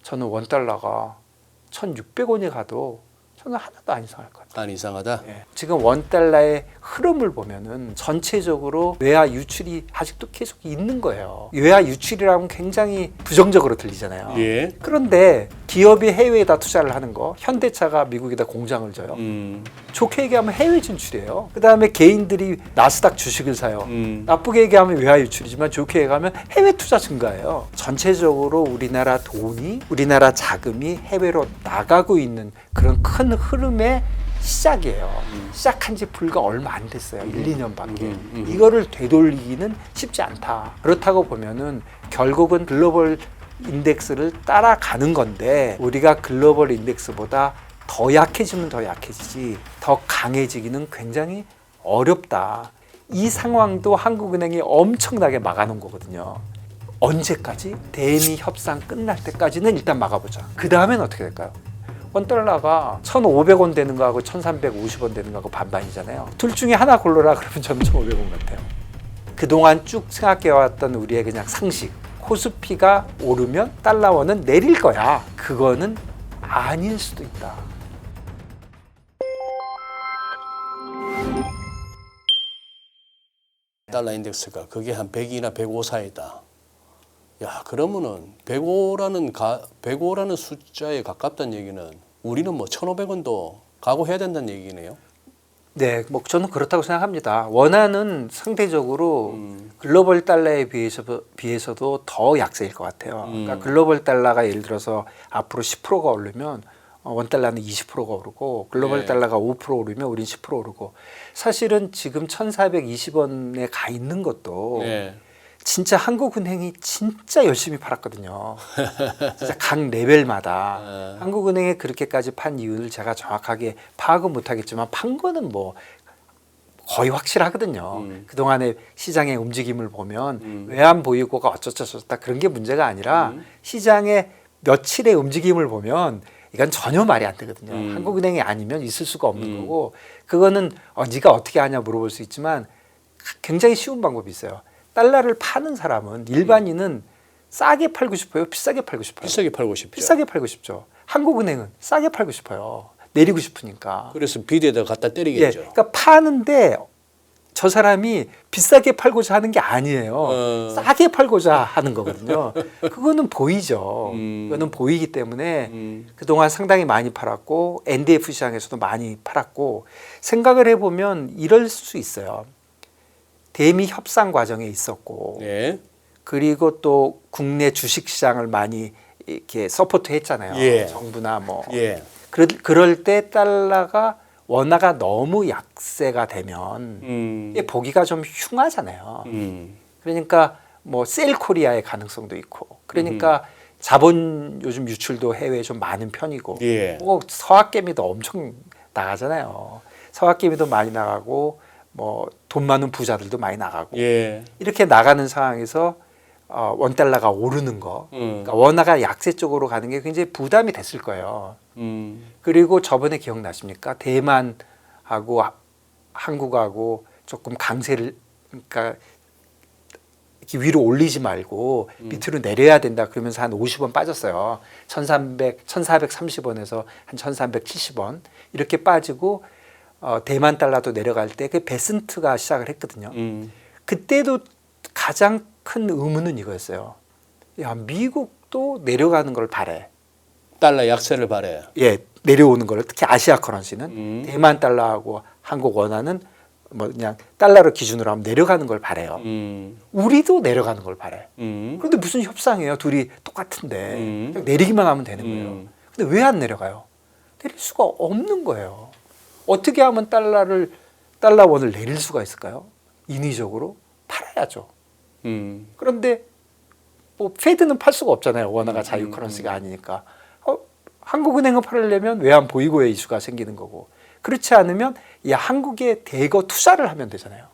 저는 원달러가 1,600원이 가도 저는 하나도 안 이상할 것 같아요. 안 이상하다. 예. 지금 원달러의 흐름을 보면은 전체적으로 외화 유출이 아직도 계속 있는 거예요. 외화 유출이라면 굉장히 부정적으로 들리잖아요. 예. 그런데 기업이 해외에다 투자를 하는 거, 현대차가 미국에다 공장을 져요. 좋게 얘기하면 해외 진출이에요. 그 다음에 개인들이 나스닥 주식을 사요. 나쁘게 얘기하면 외화 유출이지만 좋게 얘기하면 해외 투자 증가예요. 전체적으로 우리나라 돈이, 우리나라 자금이 해외로 나가고 있는 그런 큰 흐름의 시작이에요. 시작한 지 불과 얼마 안 됐어요. 1, 2년밖에. 이거를 되돌리기는 쉽지 않다. 그렇다고 보면은 결국은 글로벌 인덱스를 따라가는 건데 우리가 글로벌 인덱스보다 더 약해지면 더 약해지지 더 강해지기는 굉장히 어렵다. 이 상황도 한국은행이 엄청나게 막아놓은 거거든요. 언제까지? 대미 협상 끝날 때까지는 일단 막아보자. 그 다음엔 어떻게 될까요? 원달러가 1,500원 되는 거하고 1,350원 되는 거하고 반반이잖아요. 둘 중에 하나 골라라 그러면 저는 1,500원 같아요. 그동안 쭉 생각해왔던 우리의 그냥 상식. 코스피가 오르면 달러원은 내릴 거야. 그거는 아닐 수도 있다. 달러 인덱스가 그게 한 100이나 105 사이다. 야, 그러면은 105라는 숫자에 가깝다는 얘기는 우리는 뭐 1,500원도 각오해야 된다는 얘기네요. 네, 뭐 저는 그렇다고 생각합니다. 원화는 상대적으로 글로벌 달러에 비해서도 더 약세일 것 같아요. 그러니까 글로벌 달러가 예를 들어서 앞으로 10%가 오르면 원달러는 20%가 오르고 글로벌 네. 달러가 5% 오르면 우린 10% 오르고 사실은 지금 1,420원에 가 있는 것도 네. 진짜 한국은행이 진짜 열심히 팔았거든요. 진짜 각 레벨마다 한국은행에 그렇게까지 판 이유를 제가 정확하게 파악은 못하겠지만 판 거는 뭐 거의 확실하거든요. 그동안의 시장의 움직임을 보면 외환 보유고가 어쩌다 그런 게 문제가 아니라 시장의 며칠의 움직임을 보면 이건 전혀 말이 안 되거든요. 한국은행이 아니면 있을 수가 없는 거고 그거는 네가 어떻게 하냐 물어볼 수 있지만 굉장히 쉬운 방법이 있어요. 달러를 파는 사람은 일반인은 싸게 팔고 싶어요? 비싸게 팔고 싶어요? 비싸게 팔고 싶죠. 비싸게 팔고 싶죠. 한국은행은 싸게 팔고 싶어요. 내리고 싶으니까. 그래서 비대에다 갖다 예, 때리겠죠. 그러니까 파는데 저 사람이 비싸게 팔고자 하는 게 아니에요. 싸게 팔고자 하는 거거든요. 그거는 보이죠. 그거는 보이기 때문에 그동안 상당히 많이 팔았고 NDF 시장에서도 많이 팔았고 생각을 해보면 이럴 수 있어요. 대미 협상 과정에 있었고 네. 그리고 또 국내 주식 시장을 많이 이렇게 서포트 했잖아요. 예. 정부나 뭐. 예. 그럴 때 달러가 원화가 너무 약세가 되면 이게 보기가 좀 흉하잖아요. 그러니까 뭐 셀 코리아의 가능성도 있고 그러니까 자본 요즘 유출도 해외에 좀 많은 편이고 예. 뭐 서학개미도 엄청 나가잖아요. 서학개미도 많이 나가고 뭐 돈 많은 부자들도 많이 나가고 예. 이렇게 나가는 상황에서 원달러가 오르는 거 그러니까 원화가 약세 쪽으로 가는 게 굉장히 부담이 됐을 거예요. 그리고 저번에 기억나십니까? 대만하고 한국하고 조금 강세를 그러니까 이렇게 위로 올리지 말고 밑으로 내려야 된다 그러면서 한 50원 빠졌어요. 1430원에서 한 1370원 이렇게 빠지고 대만 달러도 내려갈 때 그 베슨트가 시작을 했거든요. 그때도 가장 큰 의문은 이거였어요. 야, 미국도 내려가는 걸 바래. 달러 약세를 바래. 예, 내려오는 걸 특히 아시아 커런시는 대만 달러하고 한국 원화는 뭐 그냥 달러를 기준으로 하면 내려가는 걸 바래요. 우리도 내려가는 걸 바래. 그런데 무슨 협상이에요? 둘이 똑같은데 그냥 내리기만 하면 되는 거예요. 근데 왜 안 내려가요? 내릴 수가 없는 거예요. 어떻게 하면 달러원을 내릴 수가 있을까요? 인위적으로 팔아야죠. 그런데 뭐 페드는 팔 수가 없잖아요. 원화가 자유 커런시가 아니니까. 한국은행을 팔으려면 외환 보유고의 이슈가 생기는 거고 그렇지 않으면 한국에 대거 투자를 하면 되잖아요.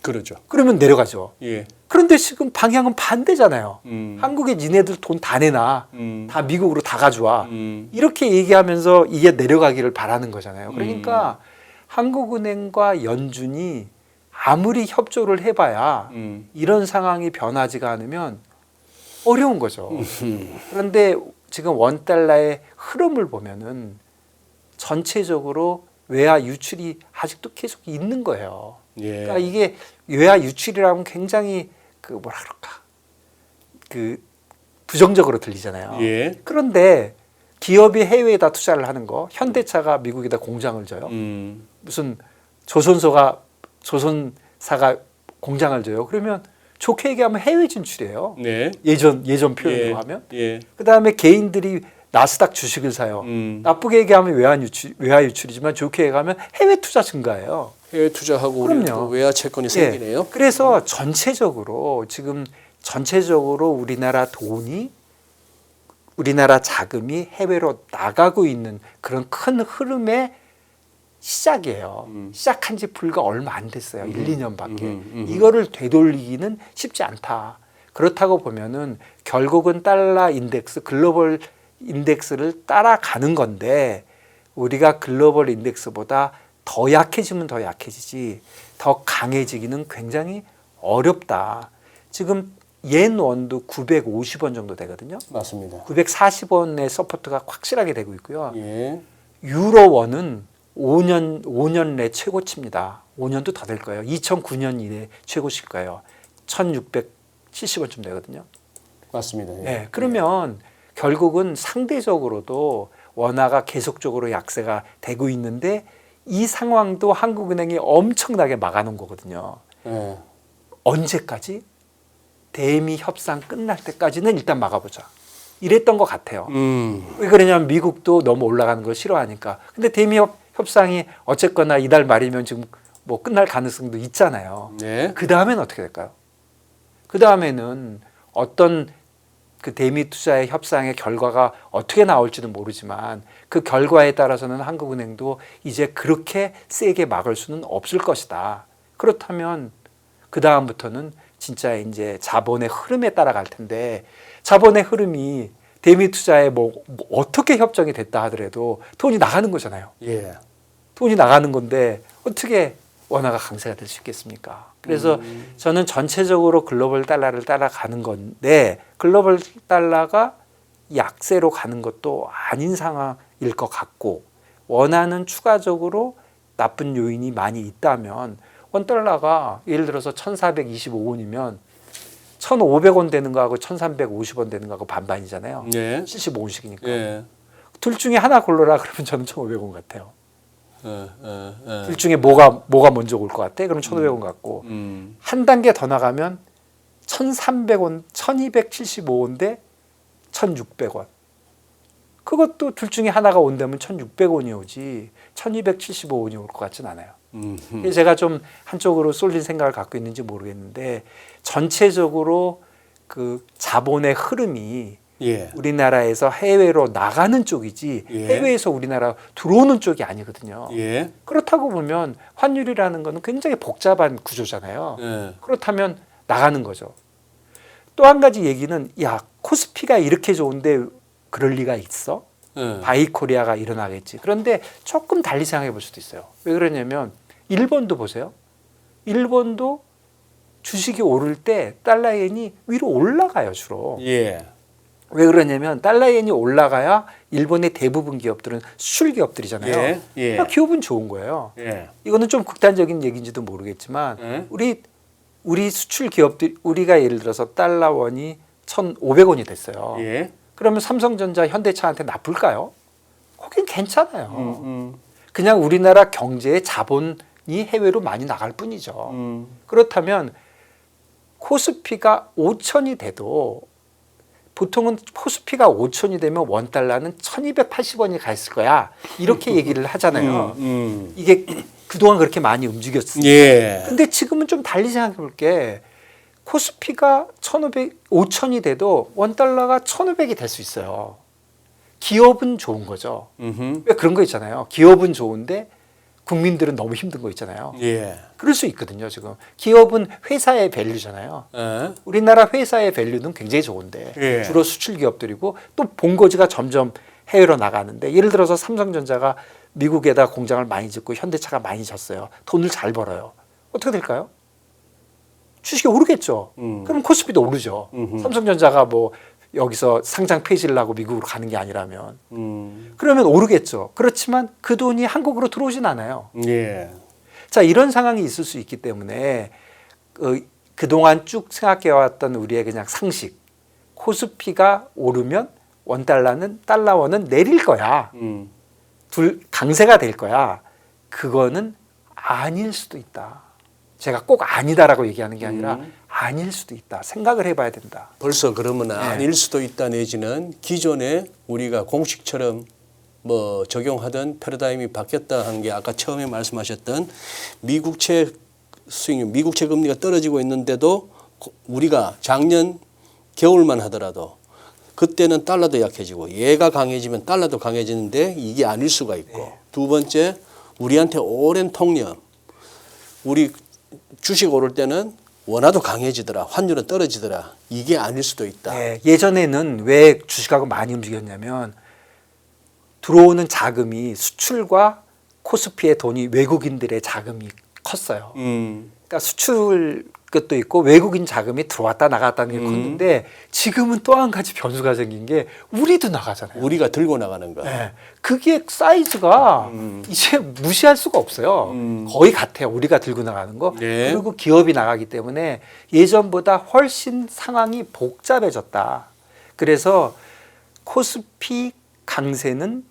그러죠. 그러면 내려가죠. 예. 그런데 지금 방향은 반대잖아요. 한국에 니네들 돈 다 내놔. 다 미국으로 다 가져와. 이렇게 얘기하면서 이게 내려가기를 바라는 거잖아요. 그러니까 한국은행과 연준이 아무리 협조를 해봐야 이런 상황이 변하지가 않으면 어려운 거죠. 그런데 지금 원달러의 흐름을 보면은 전체적으로 외화 유출이 아직도 계속 있는 거예요. 예. 그러니까 이게 외화 유출이라면 굉장히 그 뭐라 그럴까 그 부정적으로 들리잖아요. 예. 그런데 기업이 해외에다 투자를 하는 거, 현대차가 미국에다 공장을 줘요. 무슨 조선사가 공장을 줘요. 그러면 좋게 얘기하면 해외 진출이에요. 네. 예전 표현으로 예. 하면. 예. 그다음에 개인들이 나스닥 주식을 사요. 나쁘게 얘기하면 외화 유출이지만 좋게 얘기하면 해외 투자 증가예요. 해외 투자하고 우리 그럼요. 또 외화 채권이 생기네요. 그래서 전체적으로 우리나라 돈이 우리나라 자금이 해외로 나가고 있는 그런 큰 흐름의 시작이에요. 시작한 지 불과 얼마 안 됐어요. 1, 2년밖에. 이거를 되돌리기는 쉽지 않다. 그렇다고 보면은 결국은 달러 인덱스, 글로벌 인덱스를 따라가는 건데 우리가 글로벌 인덱스보다 더 약해지면 더 약해지지 더 강해지기는 굉장히 어렵다. 지금 옌 원도 950원 정도 되거든요. 맞습니다. 940원의 서포트가 확실하게 되고 있고요. 예. 유로 원은 5년 내 최고치입니다. 5년도 더 될 거예요. 2009년 이내 최고치일 거예요. 1670원쯤 되거든요. 맞습니다. 예. 네, 그러면 결국은 상대적으로도 원화가 계속적으로 약세가 되고 있는데 이 상황도 한국은행이 엄청나게 막아놓은 거거든요. 예. 언제까지? 대미 협상 끝날 때까지는 일단 막아보자. 이랬던 것 같아요. 왜 그러냐면 미국도 너무 올라가는 걸 싫어하니까. 근데 대미 협상이 어쨌거나 이달 말이면 지금 뭐 끝날 가능성도 있잖아요. 네. 그 다음에는 어떻게 될까요? 그 다음에는 어떤 그 대미 투자의 협상의 결과가 어떻게 나올지는 모르지만 그 결과에 따라서는 한국은행도 이제 그렇게 세게 막을 수는 없을 것이다. 그렇다면 그 다음부터는 진짜 이제 자본의 흐름에 따라갈 텐데 자본의 흐름이 대미 투자에 뭐 어떻게 협정이 됐다 하더라도 돈이 나가는 거잖아요. 예. 돈이 나가는 건데 어떻게 원화가 강세가 될 수 있겠습니까? 그래서 저는 전체적으로 글로벌 달러를 따라가는 건데 글로벌 달러가 약세로 가는 것도 아닌 상황일 것 같고 원화는 추가적으로 나쁜 요인이 많이 있다면 원달러가 예를 들어서 1425원이면 1500원 되는 거하고 1350원 되는 거하고 반반이잖아요. 예. 75원씩이니까. 예. 둘 중에 하나 골라라 그러면 저는 1500원 같아요. 예. 둘 중에 뭐가 먼저 올 것 같아? 그럼 1500원 같고 한 단계 더 나가면 1300원, 1275원 대 1600원. 그것도 둘 중에 하나가 온다면 1600원이 오지 1275원이 올 것 같진 않아요. 그래서 제가 좀 한쪽으로 쏠린 생각을 갖고 있는지 모르겠는데 전체적으로 그 자본의 흐름이 예. 우리나라에서 해외로 나가는 쪽이지 예. 해외에서 우리나라 들어오는 쪽이 아니거든요. 예. 그렇다고 보면 환율이라는 거는 굉장히 복잡한 구조잖아요. 예. 그렇다면 나가는 거죠. 또 한 가지 얘기는 야 코스피가 이렇게 좋은데 그럴 리가 있어? 예. 바이코리아가 일어나겠지. 그런데 조금 달리 생각해 볼 수도 있어요. 왜 그러냐면 일본도 보세요. 일본도 주식이 오를 때 달러엔이 위로 올라가요 주로. 예. 왜 그러냐면 달러엔이 올라가야 일본의 대부분 기업들은 수출 기업들이잖아요. 예. 예. 그러니까 기업은 좋은 거예요. 예. 이거는 좀 극단적인 얘기인지도 모르겠지만 예. 우리 수출 기업들 우리가 예를 들어서 달러 원이 1,500원이 됐어요. 예. 그러면 삼성전자, 현대차한테 나쁠까요? 거긴 괜찮아요. 음. 그냥 우리나라 경제의 자본이 해외로 많이 나갈 뿐이죠. 그렇다면 코스피가 5천이 돼도 보통은 코스피가 5천이 되면 원달러는 1280원이 가 있을 거야. 이렇게 얘기를 하잖아요. 이게 그동안 그렇게 많이 움직였으니까. 예. 근데 지금은 좀 달리 생각해 볼게. 코스피가 5천이 돼도 원달러가 1500이 될 수 있어요. 기업은 좋은 거죠. 왜 그런 거 있잖아요. 기업은 좋은데 국민들은 너무 힘든 거 있잖아요. 예. 그럴 수 있거든요. 지금 기업은 회사의 밸류잖아요. 예. 우리나라 회사의 밸류는 굉장히 좋은데 예. 주로 수출 기업들이고 또 본거지가 점점 해외로 나가는데 예를 들어서 삼성전자가 미국에다 공장을 많이 짓고 현대차가 많이 졌어요. 돈을 잘 벌어요. 어떻게 될까요? 주식이 오르겠죠. 그럼 코스피도 오르죠. 삼성전자가 뭐 여기서 상장 폐지를 하고 미국으로 가는 게 아니라면 그러면 오르겠죠. 그렇지만 그 돈이 한국으로 들어오진 않아요. 예. 자, 이런 상황이 있을 수 있기 때문에 그동안 쭉 생각해왔던 우리의 그냥 상식, 코스피가 오르면 원달러는 달러원은 내릴 거야. 강세가 될 거야. 그거는 아닐 수도 있다. 제가 꼭 아니다라고 얘기하는 게 아니라 아닐 수도 있다. 생각을 해봐야 된다. 벌써 그러면 아닐 수도 있다 내지는 기존에 우리가 공식처럼 뭐 적용하던 패러다임이 바뀌었다 한 게 아까 처음에 말씀하셨던 미국채 수익률, 미국채 금리가 떨어지고 있는데도 우리가 작년 겨울만 하더라도 그때는 달러도 약해지고 얘가 강해지면 달러도 강해지는데 이게 아닐 수가 있고 네. 두 번째 우리한테 오랜 통념 우리 주식 오를 때는 원화도 강해지더라 환율은 떨어지더라 이게 아닐 수도 있다. 네, 예전에는 왜 주식하고 많이 움직였냐면 들어오는 자금이 수출과 코스피의 돈이 외국인들의 자금이 컸어요. 그러니까 수출 것도 있고 외국인 자금이 들어왔다 나갔다는 게 컸는데 지금은 또 한 가지 변수가 생긴 게 우리도 나가잖아요. 우리가 들고 나가는 거. 네, 그게 사이즈가 이제 무시할 수가 없어요. 거의 같아요. 우리가 들고 나가는 거. 네. 그리고 기업이 나가기 때문에 예전보다 훨씬 상황이 복잡해졌다. 그래서 코스피 강세는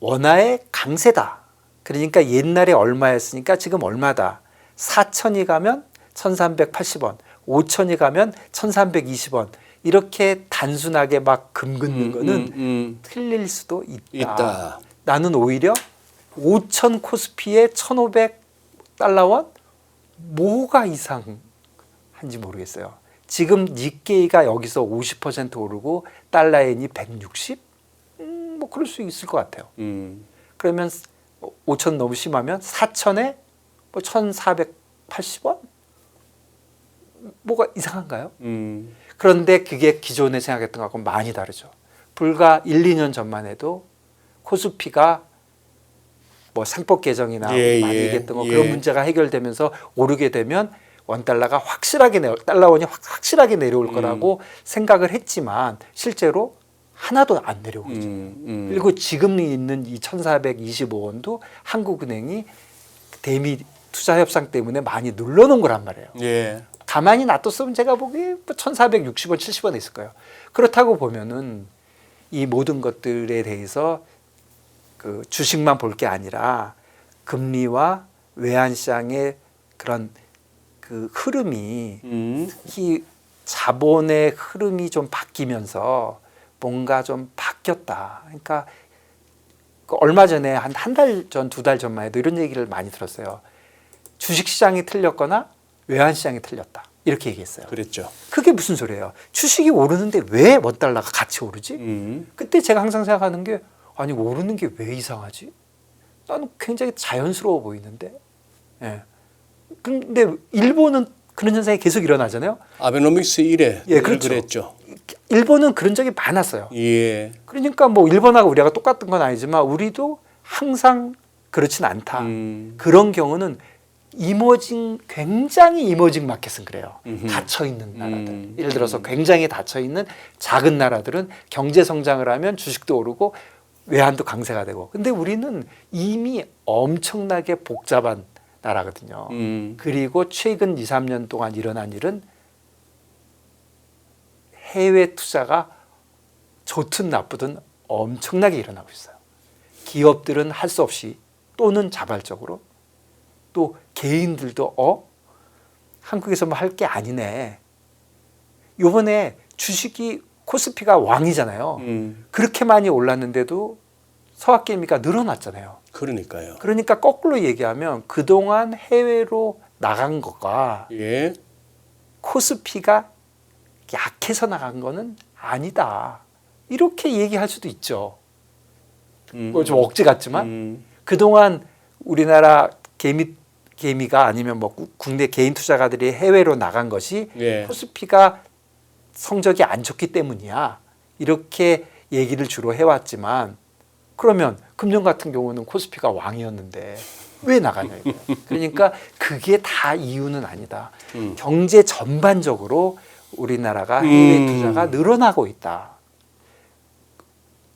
원화의 강세다. 그러니까 옛날에 얼마였으니까 지금 얼마다. 4천이 가면 1,380원, 5천이 가면 1,320원. 이렇게 단순하게 막 금 긋는 거는 틀릴 수도 있다. 나는 오히려 5천 코스피에 1,500달러원? 뭐가 이상한지 모르겠어요. 지금 니케이가 여기서 50% 오르고 달러엔이 160? 뭐 그럴 수 있을 것 같아요. 그러면 5천 너무 심하면 4천에 뭐 1,480원? 뭐가 이상한가요? 그런데 그게 기존에 생각했던 것하고 많이 다르죠. 불과 1, 2년 전만 해도 코스피가 뭐 상법 개정이나 많이 얘기했던 거 그런 문제가 해결되면서 오르게 되면 원달러가 확실하게 달러원이 확실하게 내려올 거라고 생각을 했지만 실제로 하나도 안 내려오고 있잖아요. 그리고 지금 있는 이 1,425원도 한국은행이 대미 투자 협상 때문에 많이 눌러놓은 거란 말이에요. 예. 가만히 놔뒀으면 제가 보기에 1,460원, 70원 있을 거예요. 그렇다고 보면은 이 모든 것들에 대해서 그 주식만 볼 게 아니라 금리와 외환시장의 그런 그 흐름이 특히 자본의 흐름이 좀 바뀌면서 뭔가 좀 바뀌었다. 그러니까 얼마 전에 한 달 전, 2달 전만 해도 이런 얘기를 많이 들었어요. 주식시장이 틀렸거나 외환시장이 틀렸다. 이렇게 얘기했어요. 그랬죠. 그게 무슨 소리예요? 주식이 오르는데 왜 원달러가 같이 오르지? 그때 제가 항상 생각하는 게 아니 오르는 게 왜 이상하지? 나는 굉장히 자연스러워 보이는데. 예. 근데 일본은 그런 현상이 계속 일어나잖아요. 아베노믹스 이래 예, 그렇죠. 그랬죠. 일본은 그런 적이 많았어요. 예. 그러니까 뭐 일본하고 우리가 똑같은 건 아니지만 우리도 항상 그렇진 않다. 그런 경우는 굉장히 이머징 마켓은 그래요. 닫혀 있는 나라들. 예를 들어서 굉장히 닫혀 있는 작은 나라들은 경제 성장을 하면 주식도 오르고 외환도 강세가 되고. 근데 우리는 이미 엄청나게 복잡한 나라거든요. 그리고 최근 2, 3년 동안 일어난 일은 해외 투자가 좋든 나쁘든 엄청나게 일어나고 있어요. 기업들은 할 수 없이 또는 자발적으로 또 개인들도 한국에서 뭐 할 게 아니네. 요번에 주식이 코스피가 왕이잖아요. 그렇게 많이 올랐는데도 서학개미가 늘어났잖아요. 그러니까요. 그러니까 거꾸로 얘기하면 그동안 해외로 나간 것과 예. 코스피가 약해서 나간 거는 아니다. 이렇게 얘기할 수도 있죠. 뭐 좀 억지 같지만 그동안 우리나라 개미가 아니면 뭐 국내 개인 투자가들이 해외로 나간 것이 예. 코스피가 성적이 안 좋기 때문이야. 이렇게 얘기를 주로 해왔지만 그러면 금년 같은 경우는 코스피가 왕이었는데 왜 나가냐 이거예요. 그러니까 그게 다 이유는 아니다. 경제 전반적으로 우리나라가 해외 투자가 늘어나고 있다.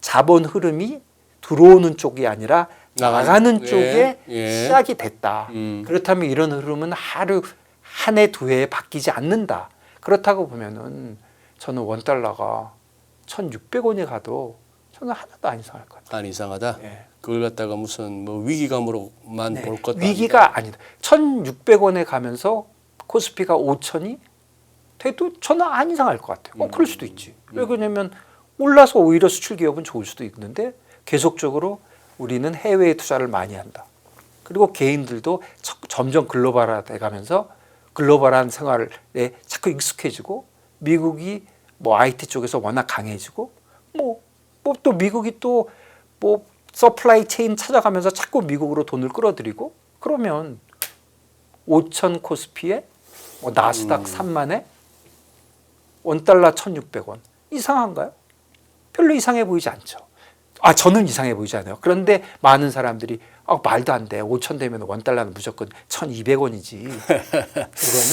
자본 흐름이 들어오는 쪽이 아니라 나가는 쪽에 시작이 됐다. 그렇다면 이런 흐름은 하루 한 해 두 해에 바뀌지 않는다. 그렇다고 보면은 저는 원달러가 1,600원이 가도 저는 하나도 안 이상할 것 같아요. 안 이상하다. 예. 그걸 갖다가 무슨 뭐 위기감으로만 네. 볼 것도 위기가 아니다. 1,600원에 가면서 코스피가 5,000이 돼도 저는 안 이상할 것 같아요. 그럴 수도 있지. 왜 그러냐면 올라서 오히려 수출 기업은 좋을 수도 있는데 계속적으로 우리는 해외에 투자를 많이 한다. 그리고 개인들도 점점 글로벌화돼 가면서 글로벌한 생활에 자꾸 익숙해지고 미국이 뭐 IT 쪽에서 워낙 강해지고 뭐 또 미국이 또 뭐 서플라이 체인 찾아가면서 자꾸 미국으로 돈을 끌어들이고 그러면 5천 코스피에 뭐 나스닥 3만에 원달러 1,600원 이상한가요? 별로 이상해 보이지 않죠. 저는 이상해 보이지 않아요. 그런데 많은 사람들이 말도 안 돼. 5천 되면 원달러는 무조건 1,200원이지. 그거는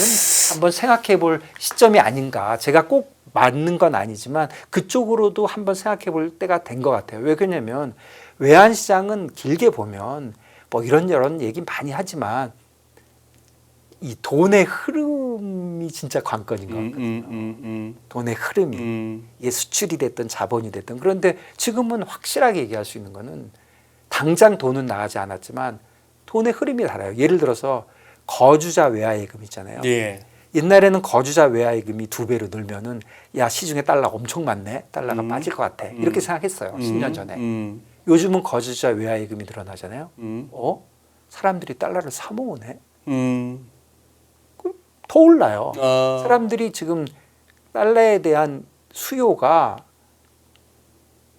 한번 생각해 볼 시점이 아닌가. 제가 꼭 맞는 건 아니지만 그쪽으로도 한번 생각해 볼 때가 된 것 같아요. 왜 그러냐면 외환시장은 길게 보면 뭐 이런저런 얘기 많이 하지만 이 돈의 흐름이 진짜 관건인 것 같거든요. 돈의 흐름이. 이게 수출이 됐든 자본이 됐든. 그런데 지금은 확실하게 얘기할 수 있는 거는 당장 돈은 나가지 않았지만 돈의 흐름이 달라요. 예를 들어서 거주자 외화예금 있잖아요. 예. 옛날에는 거주자 외화예금이 2배로 늘면은 야 시중에 달러가 엄청 많네. 달러가 빠질 것 같아. 이렇게 생각했어요. 10년 전에. 요즘은 거주자 외화예금이 늘어나잖아요. 사람들이 달러를 사 모으네. 더 올라요. 사람들이 지금 달러에 대한 수요가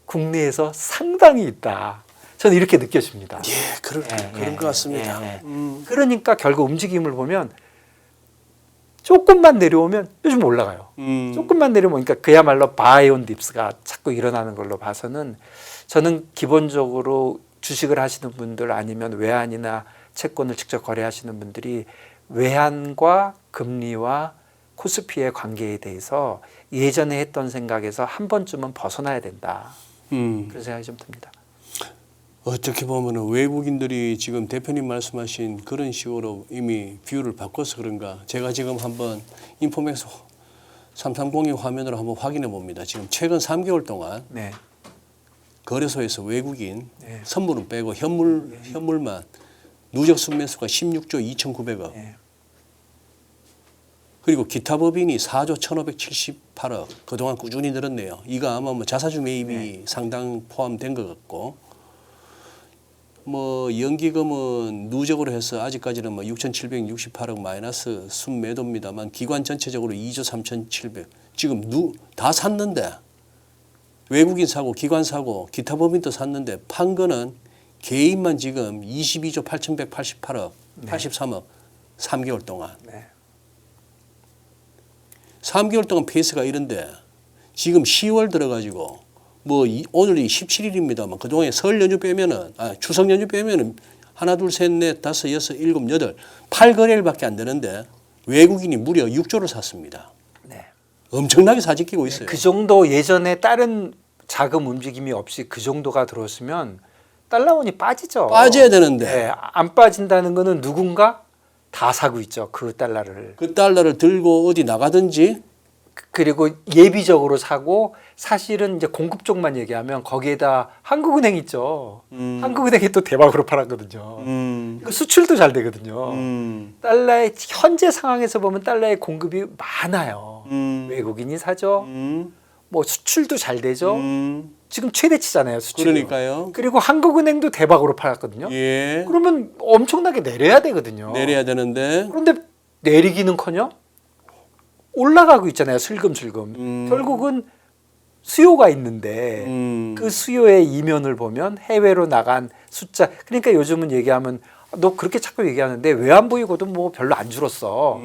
국내에서 상당히 있다. 저는 이렇게 느껴집니다. 예, 그런 것 같습니다. 그러니까 결국 움직임을 보면 조금만 내려오면 요즘 올라가요. 조금만 내려오면 그러니까 그야말로 바이온 딥스가 자꾸 일어나는 걸로 봐서는 저는 기본적으로 주식을 하시는 분들 아니면 외환이나 채권을 직접 거래하시는 분들이 외환과 금리와 코스피의 관계에 대해서 예전에 했던 생각에서 한 번쯤은 벗어나야 된다. 그런 생각이 좀 듭니다. 어떻게 보면은 외국인들이 지금 대표님 말씀하신 그런 식으로 이미 뷰를 바꿔서 그런가. 제가 지금 한번 인포맥스 3302 화면으로 한번 확인해 봅니다. 지금 최근 3개월 동안 네. 거래소에서 외국인 선물은 빼고 현물만 누적 순매수가 16조 2,900억. 네. 그리고 기타 법인이 4조 1,578억. 그동안 꾸준히 늘었네요. 이거 아마 뭐 자사주 매입이 상당 포함된 것 같고, 뭐 연기금은 누적으로 해서 아직까지는 뭐 6,768억 마이너스 순매도입니다만 기관 전체적으로 2조 3,700. 지금 다 샀는데 외국인 사고, 기관 사고, 기타 법인도 샀는데 판 거는 개인만 지금 22조 8,188억, 83억 3개월 동안. 3개월 동안 페이스가 이런데 지금 10월 들어가지고 뭐 오늘이 17일입니다만 그동안에 설 연휴 빼면은 추석 연휴 빼면은 하나 둘 셋 넷 다섯 여섯 일곱 여덟 8거래일밖에 안 되는데 외국인이 무려 6조를 샀습니다. 네. 엄청나게 사재끼고 있어요. 그 정도 예전에 다른 자금 움직임이 없이 그 정도가 들어왔으면 달러원이 빠지죠. 빠져야 되는데 네, 안 빠진다는 거는 누군가 다 사고 있죠. 그 달러를. 그 달러를 들고 어디 나가든지 그리고 예비적으로 사고 사실은 이제 공급 쪽만 얘기하면 거기에다 한국은행 있죠. 한국은행이 또 대박으로 팔았거든요. 그 수출도 잘 되거든요. 달러의 현재 상황에서 보면 달러의 공급이 많아요. 외국인이 사죠. 뭐 수출도 잘 되죠. 지금 최대치잖아요, 수출. 그러니까요. 그리고 한국은행도 대박으로 팔았거든요. 예. 그러면 엄청나게 내려야 되거든요. 내려야 되는데 그런데 내리기는커녕 올라가고 있잖아요, 슬금슬금. 결국은 수요가 있는데 그 수요의 이면을 보면 해외로 나간 숫자. 그러니까 요즘은 얘기하면 너 그렇게 자꾸 얘기하는데 외환보유고도 뭐 별로 안 줄었어.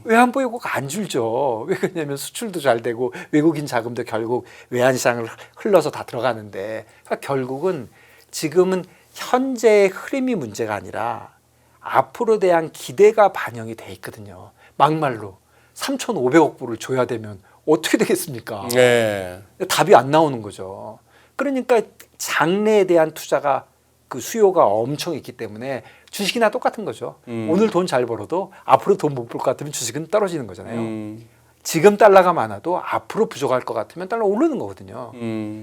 외환보유고가 안 줄죠. 왜 그러냐면 수출도 잘 되고 외국인 자금도 결국 외환시장을 흘러서 다 들어가는데 그러니까 결국은 지금은 현재의 흐름이 문제가 아니라 앞으로 대한 기대가 반영이 돼 있거든요. 막말로 3,500억 불을 줘야 되면 어떻게 되겠습니까? 네. 답이 안 나오는 거죠. 그러니까 장래에 대한 투자가 그 수요가 엄청 있기 때문에 주식이나 똑같은 거죠. 오늘 돈 잘 벌어도 앞으로 돈 못 벌 것 같으면 주식은 떨어지는 거잖아요. 지금 달러가 많아도 앞으로 부족할 것 같으면 달러 오르는 거거든요.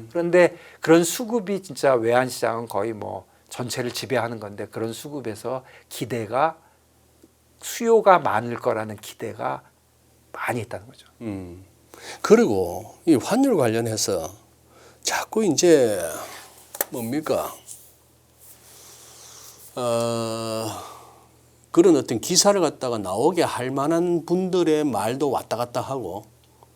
그런데 그런 수급이 진짜 외환시장은 거의 뭐 전체를 지배하는 건데 그런 수급에서 기대가 수요가 많을 거라는 기대가 많이 있다는 거죠. 그리고 이 환율 관련해서 자꾸 이제 뭡니까? 그런 어떤 기사를 갖다가 나오게 할 만한 분들의 말도 왔다 갔다 하고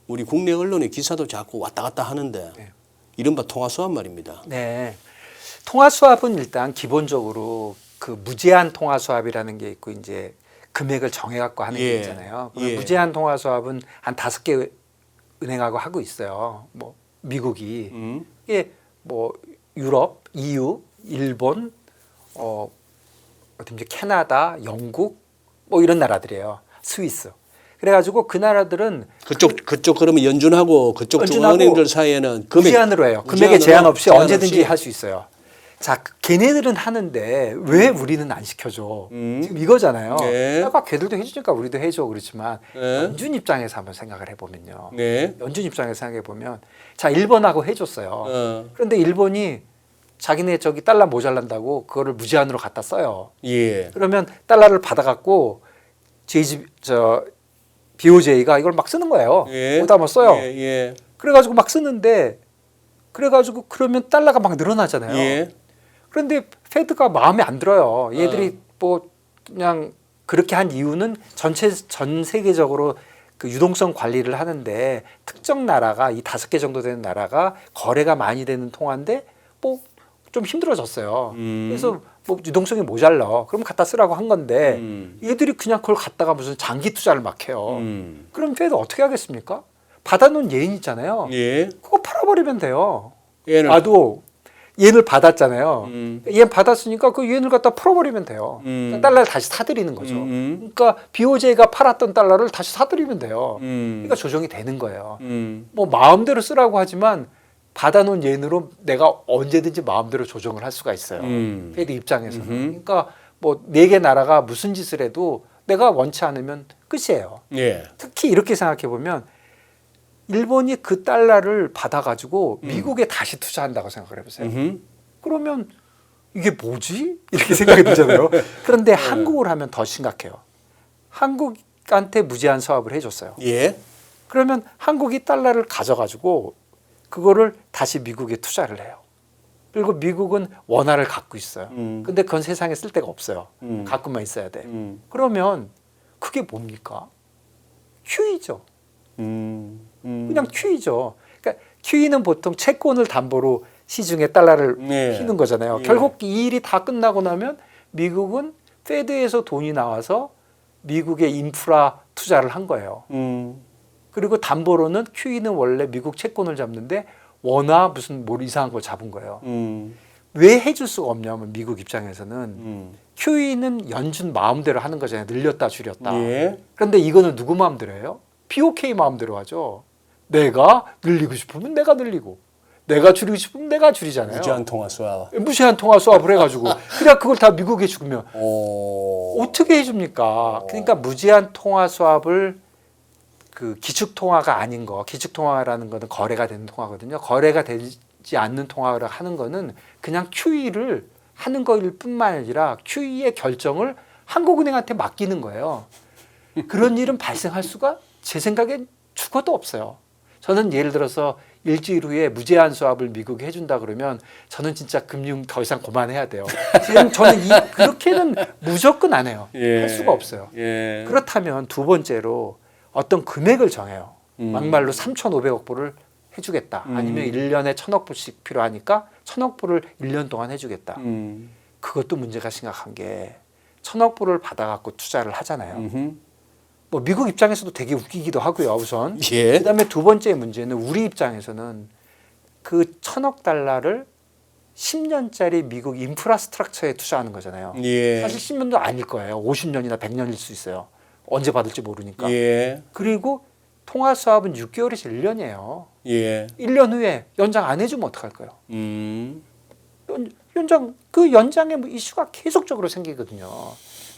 우리 국내 언론의 기사도 자꾸 왔다 갔다 하는데 네. 이른바 통화수합 말입니다. 네. 통화수합은 일단 기본적으로 그 무제한 통화수합이라는 게 있고 이제 금액을 정해갖고 하는 게 있잖아요. 예. 무제한 통화수합은 한 5개 은행하고 하고 있어요. 뭐 미국이 이게 뭐 유럽, EU, 일본, 어디 이제 캐나다, 영국 뭐 이런 나라들이에요. 스위스. 그래가지고 그 나라들은 그쪽 그러면 연준하고 그쪽 중앙은행들 사이에는 금액 무제한으로 해요. 금액에 제한 없이 언제든지 할 수 있어요. 자, 걔네들은 하는데 왜 우리는 안 시켜줘? 지금 이거잖아요. 네. 아까 걔들도 해주니까 우리도 해줘 그렇지만 네. 연준 입장에서 한번 생각을 해보면요. 네. 연준 입장에서 생각해보면 자 일본하고 해줬어요. 그런데 일본이 자기네 저기 달러 모자란다고 그거를 무제한으로 갖다 써요. 예. 그러면 달러를 받아갖고 BOJ가 이걸 막 쓰는 거예요. 예. 거기다 뭐 써요. 예. 예. 그래가지고 막 쓰는데 그래가지고 그러면 달러가 막 늘어나잖아요. 예. 그런데 페드가 마음에 안 들어요. 얘들이 뭐 그냥 그렇게 한 이유는 전 세계적으로 그 유동성 관리를 하는데 특정 나라가 이 5개 정도 되는 나라가 거래가 많이 되는 통화인데 뭐 좀 힘들어졌어요. 그래서 뭐 유동성이 모자라. 그럼 갖다 쓰라고 한 건데 얘들이 그냥 그걸 갖다가 무슨 장기 투자를 막 해요. 그럼 페드 어떻게 하겠습니까? 받아놓은 예인 있잖아요. 예. 그거 팔아버리면 돼요. 얘는 나도 얘를 받았잖아요. 얘 받았으니까 그 얘를 갖다 풀어버리면 돼요. 그러니까 달러를 다시 사들이는 거죠. 그러니까 BOJ가 팔았던 달러를 다시 사들이면 돼요. 그러니까 조정이 되는 거예요. 뭐 마음대로 쓰라고 하지만 받아놓은 예는으로 내가 언제든지 마음대로 조정을 할 수가 있어요. 페드 입장에서는. 그러니까 뭐 4개 나라가 무슨 짓을 해도 내가 원치 않으면 끝이에요. 예. 특히 이렇게 생각해 보면 일본이 그 달러를 받아가지고 미국에 다시 투자한다고 생각을 해보세요. 그러면 이게 뭐지? 이렇게 생각이 들잖아요. 그런데 한국을 하면 더 심각해요. 한국한테 무제한 수합을 해줬어요. 예. 그러면 한국이 달러를 가져가지고 그거를 다시 미국에 투자를 해요. 그리고 미국은 원화를 갖고 있어요. 근데 그건 세상에 쓸 데가 없어요. 갖고만 있어야 돼. 그러면 그게 뭡니까? QE죠. 그냥 QE죠. 그러니까 QE는 보통 채권을 담보로 시중에 달러를 피는 거잖아요. 예. 결국 이 일이 다 끝나고 나면 미국은 페드에서 돈이 나와서 미국의 인프라 투자를 한 거예요. 그리고 담보로는 QE는 원래 미국 채권을 잡는데 원화 무슨 뭘 이상한 걸 잡은 거예요. 왜 해줄 수가 없냐면 미국 입장에서는 QE는 연준 마음대로 하는 거잖아요. 늘렸다 줄였다. 예. 그런데 이거는 누구 마음대로 해요? BOK 마음대로 하죠. 내가 늘리고 싶으면 내가 늘리고 내가 줄이고 싶으면 내가 줄이잖아요. 무제한 통화 수합. 무제한 통화 수합을 해가지고 그냥 그걸 다 미국에 주면 오. 어떻게 해줍니까? 그러니까 무제한 통화 수합을 그 기축 통화가 아닌 거, 기축 통화라는 거는 거래가 되는 통화거든요. 거래가 되지 않는 통화를 하는 거는 그냥 QE를 하는 거일 뿐만 아니라 QE의 결정을 한국은행한테 맡기는 거예요. 그런 일은 발생할 수가 제 생각엔 죽어도 없어요. 저는 예를 들어서 일주일 후에 무제한 수합을 미국이 해준다 그러면 저는 진짜 금융 더 이상 그만해야 돼요. 지금 저는 그렇게는 무조건 안 해요. 예. 할 수가 없어요. 예. 그렇다면 두 번째로 어떤 금액을 정해요. 막말로 3,500억 불을 해주겠다. 아니면 1년에 1,000억 불씩 필요하니까 1,000억 불을 1년 동안 해주겠다. 그것도 문제가 심각한 게 1,000억 불을 받아갖고 투자를 하잖아요. 뭐 미국 입장에서도 되게 웃기기도 하고요. 우선. 예. 그다음에 두 번째 문제는 우리 입장에서는 그 1,000억 달러를 10년짜리 미국 인프라스트럭처에 투자하는 거잖아요. 예. 사실 10년도 아닐 거예요. 50년이나 100년일 수 있어요. 언제 받을지 모르니까. 예. 그리고 통화 수합은 6개월에서 1년이에요. 예. 1년 후에 연장 안 해주면 어떡할까요? 음. 연장 그 연장의 뭐 이슈가 계속적으로 생기거든요.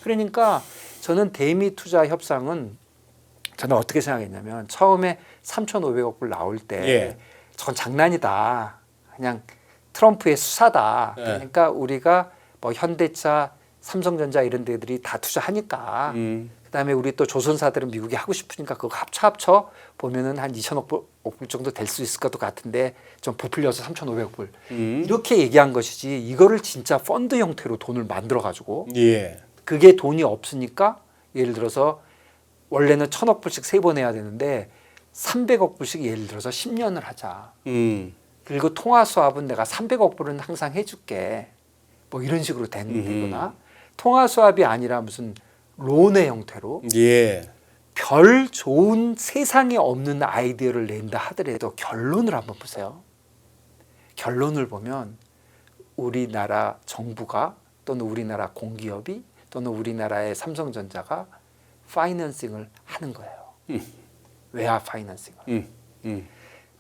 그러니까 저는 대미 투자 협상은 저는 어떻게 생각했냐면 처음에 3,500억 불 나올 때 예. 저건 장난이다. 그냥 트럼프의 수사다. 예. 그러니까 우리가 뭐 현대차, 삼성전자 이런 데들이 다 투자하니까 그다음에 우리 또 조선사들은 미국에 하고 싶으니까 그거 합쳐 보면은 한 2,000억 불 정도 될 수 있을 것도 같은데 좀 부풀려서 3,500억 불 이렇게 얘기한 것이지 이거를 진짜 펀드 형태로 돈을 만들어 가지고 예. 그게 돈이 없으니까 예를 들어서 원래는 1,000억 불씩 3번 해야 되는데 300억 불씩 예를 들어서 10년을 하자. 그리고 통화 수합은 내가 300억 불은 항상 해줄게. 뭐 이런 식으로 되거나 통화 수합이 아니라 무슨 론의 형태로 예. 별 좋은 세상에 없는 아이디어를 낸다 하더라도 결론을 한번 보세요. 결론을 보면 우리나라 정부가 또는 우리나라 공기업이 또는 우리나라의 삼성전자가 파이낸싱을 하는 거예요. 외화 파이낸싱을.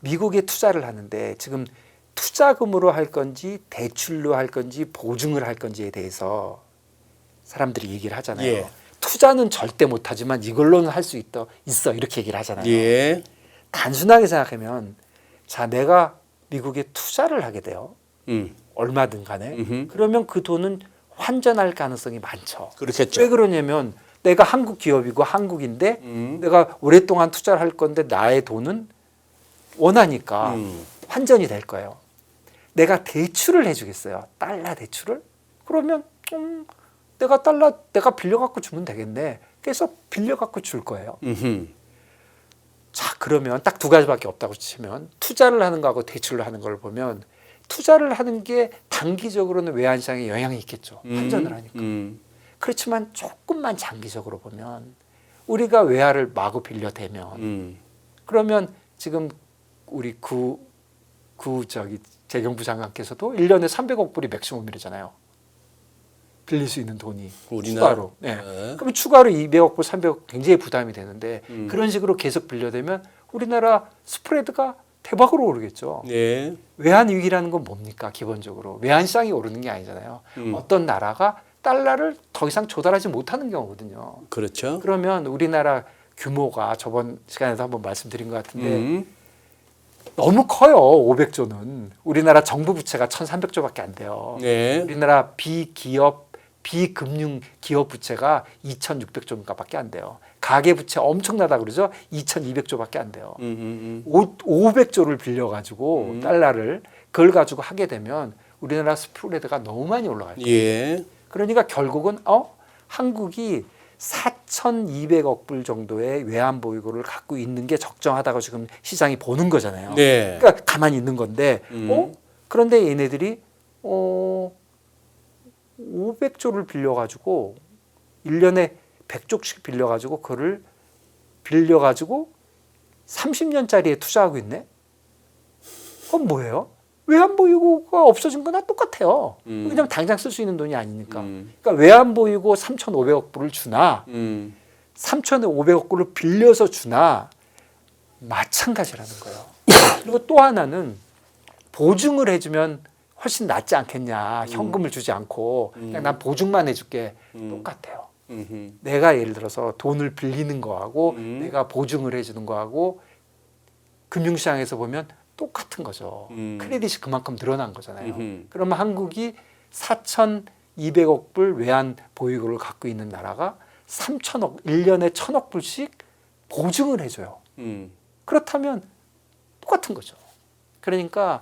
미국에 투자를 하는데 지금 투자금으로 할 건지 대출로 할 건지 보증을 할 건지에 대해서 사람들이 얘기를 하잖아요. 예. 투자는 절대 못하지만 이걸로는 할 수 있어 이렇게 얘기를 하잖아요. 예. 단순하게 생각하면 자 내가 미국에 투자를 하게 돼요. 얼마든 간에. 그러면 그 돈은 환전할 가능성이 많죠. 그렇겠죠. 왜 그러냐면 내가 한국 기업이고 한국인데 내가 오랫동안 투자를 할 건데 나의 돈은 원하니까 환전이 될 거예요. 내가 대출을 해주겠어요. 달러 대출을? 그러면 내가 빌려갖고 주면 되겠네. 그래서 빌려갖고 줄 거예요. 자 그러면 딱 두 가지밖에 없다고 치면 투자를 하는 거하고 대출을 하는 걸 보면 투자를 하는 게 단기적으로는 외환시장에 영향이 있겠죠. 환전을 하니까. 그렇지만 조금만 장기적으로 보면 우리가 외화를 마구 빌려대면 그러면 지금 우리 재경부 장관께서도 1년에 300억 불이 맥시멈이잖아요. 빌릴 수 있는 돈이 우리나라? 추가로. 네. 그러면 추가로 200억 불, 300억 굉장히 부담이 되는데 그런 식으로 계속 빌려대면 우리나라 스프레드가 대박으로 오르겠죠. 예. 외환 위기라는 건 뭡니까? 기본적으로 외환 시장이 오르는 게 아니잖아요. 어떤 나라가 달러를 더 이상 조달하지 못하는 경우거든요. 그렇죠. 그러면 우리나라 규모가 저번 시간에도 한번 말씀드린 것 같은데 너무 커요. 500조는. 우리나라 정부 부채가 1,300조밖에 안 돼요. 네. 우리나라 비금융 기업 부채가 2,600조밖에 안 돼요. 가계 부채 엄청나다 그러죠. 2,200조밖에 안 돼요. 500조를 빌려가지고 달러를 그걸 가지고 하게 되면 우리나라 스프레드가 너무 많이 올라가요. 예. 그러니까 결국은 한국이 4,200억 불 정도의 외환 보유고를 갖고 있는 게 적정하다고 지금 시장이 보는 거잖아요. 네. 그러니까 가만히 있는 건데 그런데 얘네들이 500조를 빌려가지고 1년에 100조씩 빌려가지고 그거를 빌려가지고 30년짜리에 투자하고 있네. 그건 뭐예요? 외환 보유고가 없어진 거나 똑같아요. 왜냐하면 당장 쓸 수 있는 돈이 아니니까. 그러니까 외환 보유고 3,500억 불을 주나 3,500억 불을 빌려서 주나 마찬가지라는 거예요. 그리고 또 하나는 보증을 해주면 훨씬 낫지 않겠냐. 현금을 주지 않고 그냥 난 보증만 해줄게. 똑같아요. 내가 예를 들어서 돈을 빌리는 거하고 내가 보증을 해주는 거하고 금융시장에서 보면 똑같은 거죠. 크레딧이 그만큼 늘어난 거잖아요. 그러면 한국이 4,200억 불 외환 보유고를 갖고 있는 나라가 3,000억, 1년에 1,000억 불씩 보증을 해줘요. 그렇다면 똑같은 거죠. 그러니까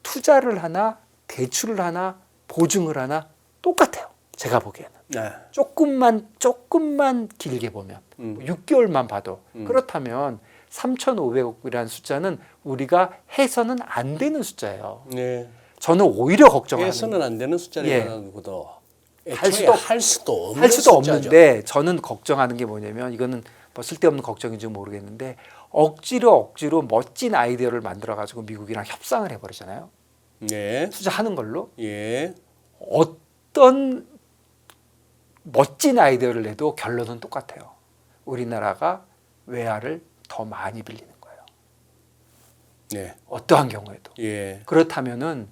투자를 하나, 대출을 하나, 보증을 하나 똑같아요. 제가 보기에는. 네. 조금만 길게 보면 6개월만 봐도 그렇다면 3,500억이라는 숫자는 우리가 해서는 안 되는 숫자예요. 네. 저는 오히려 걱정하는 해서는 안 되는 숫자를 예. 말하는 것도 할 수도 없는 숫자죠. 없는데 저는 걱정하는 게 뭐냐면 이거는 뭐 쓸데없는 걱정인지 모르겠는데 억지로 멋진 아이디어를 만들어 가지고 미국이랑 협상을 해버리잖아요. 네. 투자하는 걸로 예. 어떤 멋진 아이디어를 내도 결론은 똑같아요. 우리나라가 외화를 더 많이 빌리는 거예요. 네. 어떠한 경우에도. 예. 그렇다면은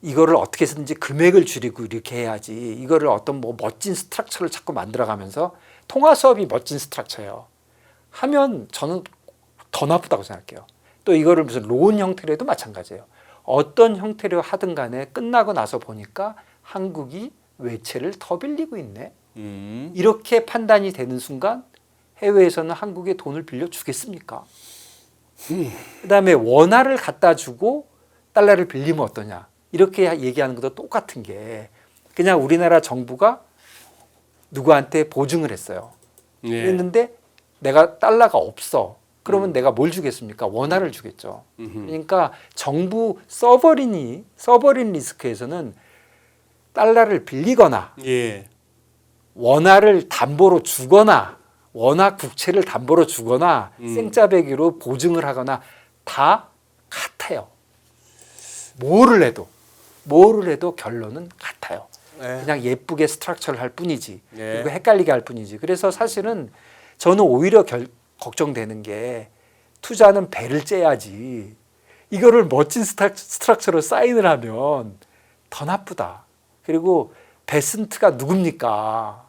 이거를 어떻게 해서든지 금액을 줄이고 이렇게 해야지, 이거를 어떤 뭐 멋진 스트럭처를 자꾸 만들어가면서, 통화 수업이 멋진 스트럭처예요 하면 저는 더 나쁘다고 생각해요. 또 이거를 무슨 론 형태로 해도 마찬가지예요. 어떤 형태로 하든 간에 끝나고 나서 보니까 한국이 외채를 더 빌리고 있네, 이렇게 판단이 되는 순간 해외에서는 한국에 돈을 빌려주겠습니까? 그다음에 원화를 갖다 주고 달러를 빌리면 어떠냐, 이렇게 얘기하는 것도 똑같은 게, 그냥 우리나라 정부가 누구한테 보증을 했어요. 예. 그랬는데 내가 달러가 없어. 그러면 내가 뭘 주겠습니까? 원화를 주겠죠. 그러니까 정부 서버린 리스크에서는 달러를 빌리거나 예. 원화를 담보로 주거나 원화 국채를 담보로 주거나 생짜배기로 보증을 하거나 다 같아요. 뭐를 해도 결론은 같아요. 네. 그냥 예쁘게 스트럭처를 할 뿐이지, 네. 그리고 헷갈리게 할 뿐이지. 그래서 사실은 저는 오히려 걱정되는 게, 투자는 배를 째야지 이거를 멋진 스트럭처로 사인을 하면 더 나쁘다. 그리고 베슨트가 누굽니까?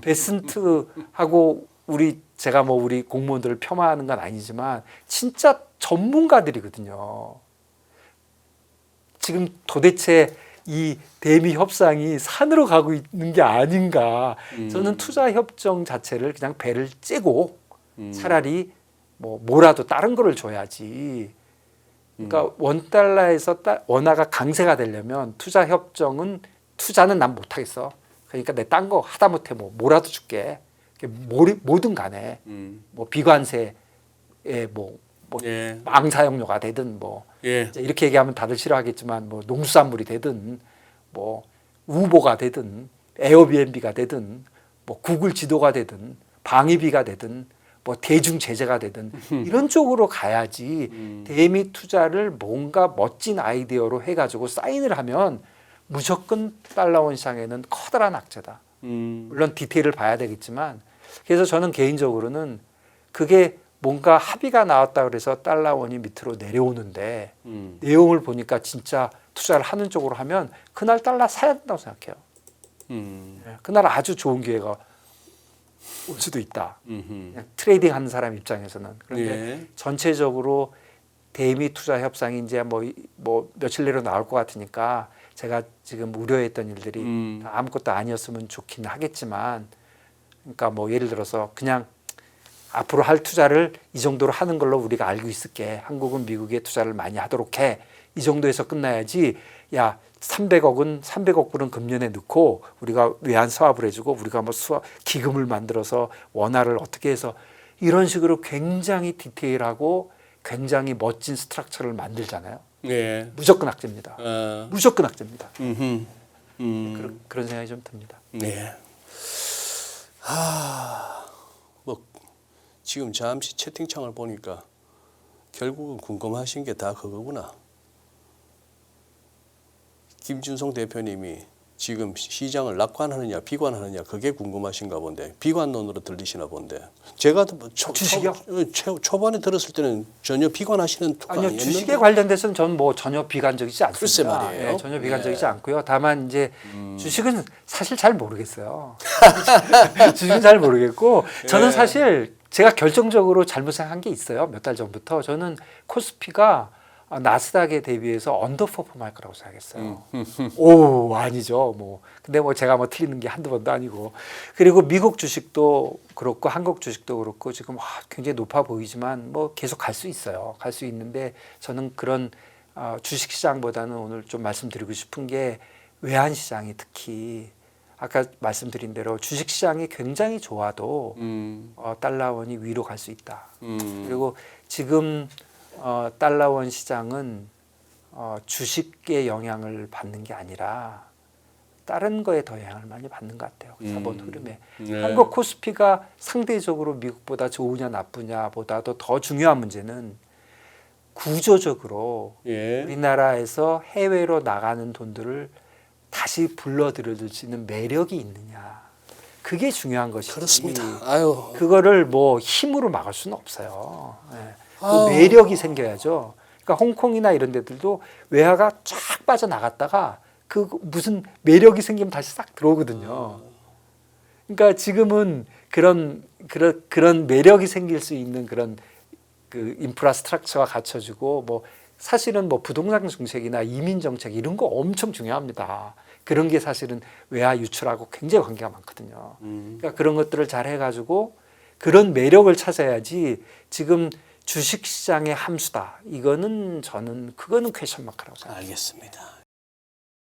베슨트하고 제가 뭐 우리 공무원들을 폄하하는 건 아니지만 진짜 전문가들이거든요. 지금 도대체 이 대미 협상이 산으로 가고 있는 게 아닌가. 저는 투자 협정 자체를 그냥 배를 째고 차라리 뭐라도 다른 거를 줘야지. 그러니까 원달러에서 원화가 강세가 되려면 투자는 난 못하겠어. 그러니까 내 딴 거 하다못해 뭐라도 줄게. 뭐든 간에 뭐 비관세에 예. 망사용료가 되든 예. 이렇게 얘기하면 다들 싫어하겠지만 농수산물이 되든 우보가 되든 에어비앤비가 되든 구글 지도가 되든 방위비가 되든 대중 제재가 되든 이런 쪽으로 가야지. 대미 투자를 뭔가 멋진 아이디어로 해가지고 사인을 하면 무조건 달러원 시장에는 커다란 악재다. 물론 디테일을 봐야 되겠지만, 그래서 저는 개인적으로는 그게 뭔가 합의가 나왔다 그래서 달러원이 밑으로 내려오는데 내용을 보니까 진짜 투자를 하는 쪽으로 하면 그날 달러 사야 된다고 생각해요. 그날 아주 좋은 기회가 올 수도 있다. 그냥 트레이딩 하는 사람 입장에서는. 그런데 예. 전체적으로 대미 투자 협상이 이제 뭐 며칠 내로 나올 것 같으니까 제가 지금 우려했던 일들이 다 아무것도 아니었으면 좋긴 하겠지만, 그러니까 예를 들어서 그냥 앞으로 할 투자를 이 정도로 하는 걸로 우리가 알고 있을게. 한국은 미국에 투자를 많이 하도록 해. 이 정도에서 끝나야지. 야, 300억 불은 금년에 넣고 우리가 외환 수합을 해주고 우리가 기금을 만들어서 원화를 어떻게 해서, 이런 식으로 굉장히 디테일하고 굉장히 멋진 스트럭처를 만들잖아요. 예. 무조건 악재입니다. 무조건 악재입니다. 그런 생각이 좀 듭니다. 네. 지금 잠시 채팅창을 보니까 결국은 궁금하신 게 다 그거구나. 김준성 대표님이 지금 시장을 낙관하느냐 비관하느냐 그게 궁금하신가 본데, 비관론으로 들리시나 본데, 제가 주식이요? 초반에 들었을 때는 전혀 비관하시는 투가 아니요, 아니었는데. 주식에 관련돼서는 저는 전혀 비관적이지 않습니다. 글쎄 말이에요. 네, 전혀 비관적이지 않고요. 다만 이제 주식은 사실 잘 모르겠어요. 주식은 잘 모르겠고, 저는 사실 제가 결정적으로 잘못 생각한 게 있어요. 몇 달 전부터 저는 코스피가 나스닥에 대비해서 언더퍼폼 할 거라고 생각했어요. 오, 아니죠. 근데 제가 틀리는 게 한두 번도 아니고. 그리고 미국 주식도 그렇고 한국 주식도 그렇고 지금 굉장히 높아 보이지만 계속 갈 수 있어요. 갈 수 있는데 저는 그런 주식 시장보다는 오늘 좀 말씀드리고 싶은 게, 외환 시장이 특히 아까 말씀드린 대로 주식 시장이 굉장히 좋아도 달러원이 위로 갈 수 있다. 그리고 지금 달러원 시장은 주식의 영향을 받는 게 아니라 다른 거에 더 영향을 많이 받는 것 같아요. 자본 흐름에. 네. 한국 코스피가 상대적으로 미국보다 좋으냐 나쁘냐 보다도 더 중요한 문제는 구조적으로 예. 우리나라에서 해외로 나가는 돈들을 다시 불러들여줄 수 있는 매력이 있느냐. 그게 중요한 것이지. 그렇습니다. 아유. 그거를 뭐 힘으로 막을 수는 없어요. 예. 그 아우. 매력이 생겨야죠. 그러니까 홍콩이나 이런 데들도 외화가 쫙 빠져나갔다가 그 무슨 매력이 생기면 다시 싹 들어오거든요. 그러니까 지금은 그런 매력이 생길 수 있는 그런 그 인프라스트럭처가 갖춰지고 뭐 사실은 뭐 부동산 정책이나 이민 정책 이런 거 엄청 중요합니다. 그런 게 사실은 외화 유출하고 굉장히 관계가 많거든요. 그러니까 그런 것들을 잘 해가지고 그런 매력을 찾아야지 지금 주식시장의 함수다. 이거는 저는 그거는 퀘션 마크라고 생각합니다. 알겠습니다.